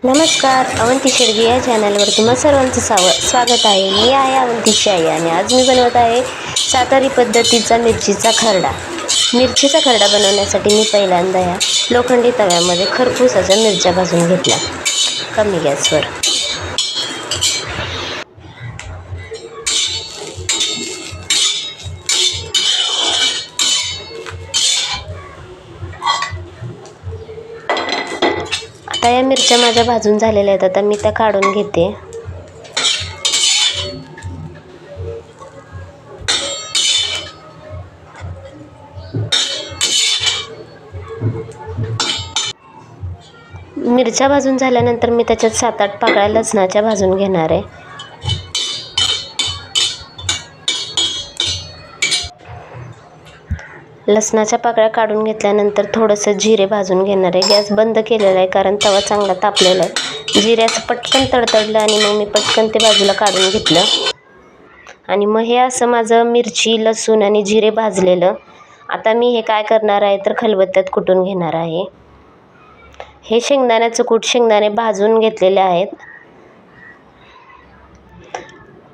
नमस्कार, अवंती शेडगे या चॅनलवर तुम्हा सर्वांचं स्वागत आहे. मी आहे अवंतीची आई आणि आज मी बनवत आहे सातारी पद्धतीचा मिरचीचा खरडा. मिरचीचा खरडा बनवण्यासाठी मी पहिल्यांदा या लोखंडी तव्यामध्ये खरपूस अशा मिरच्या भाजून घेतल्या कमी गॅसवर. आता या मिरच्या माझ्या भाजून झालेल्या आहेत. आता मी त्या काढून घेते. मिरच्या भाजून झाल्यानंतर मी त्याच्यात 7-8 पाकळ्या लसणाच्या भाजून घेणार आहे. लसणाच्या पाकळ्या काढून घेतल्यानंतर थोडंसं जिरे भाजून घेणार आहे. गॅस बंद केलेला आहे कारण तवा चांगला तापलेला आहे. जिऱ्याचं पटकन तडतडलं आणि मग मी पटकन ते बाजूला काढून घेतलं. आणि मग हे असं माझं मिरची, लसूण आणि जिरे भाजलेलं. आता मी हे काय करणार आहे तर खलबत्त्यात कुटून घेणार आहे. हे शेंगदाण्याचं कूट, शेंगदाणे भाजून घेतलेले आहेत.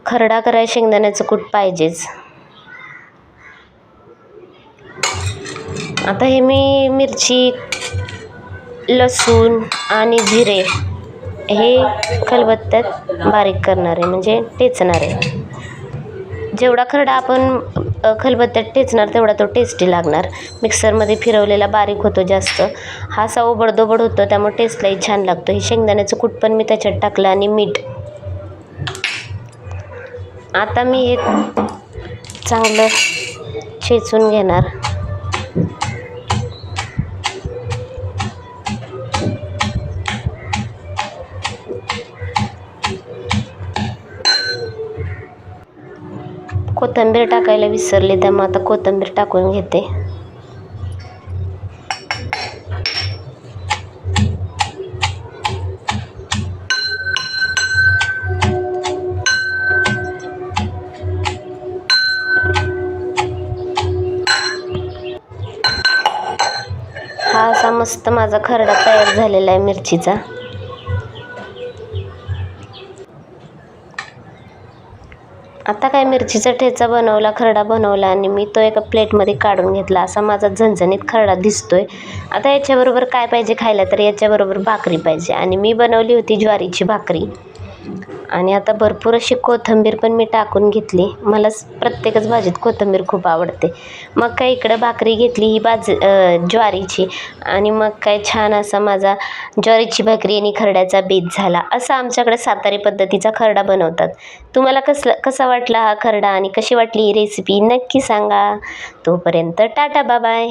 खरडा करायला शेंगदाण्याचं कूट पाहिजेच. आता हे मी मिरची, लसूण आणि जिरे हे खलबत्त्यात बारीक करणार आहे, म्हणजे टेचणार आहे. जेवढा खरडा आपण खलबत्त्यात टेचणार तेवढा तो टेस्टी लागणार. मिक्सरमध्ये फिरवलेला बारीक होतो जास्त. हा असा ओबडधोबड होतो त्यामुळे टेस्टलाही छान लागतो. हे शेंगदाण्याचं कूट पण मी त्याच्यात टाकलं आणि मीठ. आता मी हे चांगलं चेचून घेणार. कोथिंबीर टाकायला विसरले त्यामुळे आता कोथिंबीर टाकून घेते. हा असा मस्त माझा खरडा तयार झालेला आहे मिरचीचा. आता काय मिरचीचा ठेचा बनवला, खरडा बनवला आणि मी तो एका प्लेटमध्ये काढून घेतला. असा माझा झणझणीत खरडा दिसतोय. आता याच्याबरोबर काय पाहिजे खायला तर याच्याबरोबर भाकरी पाहिजे आणि मी बनवली होती ज्वारीची भाकरी. आणि आता भरपूर अशी कोथिंबीर पण मी टाकून घेतली. मला प्रत्येकच भाजीत कोथिंबीर खूप आवडते. मग काय इकडं भाकरी घेतली ही ज्वारीची आणि मग काय छान असा माझा ज्वारीची भाकरी आणि खरड्याचा बेत झाला. असा आमच्याकडे सातारी पद्धतीचा खरडा बनवतात. तुम्हाला कसा वाटला हा खरडा आणि कशी वाटली ही रेसिपी नक्की सांगा. तोपर्यंत टाटा, बाय बाय.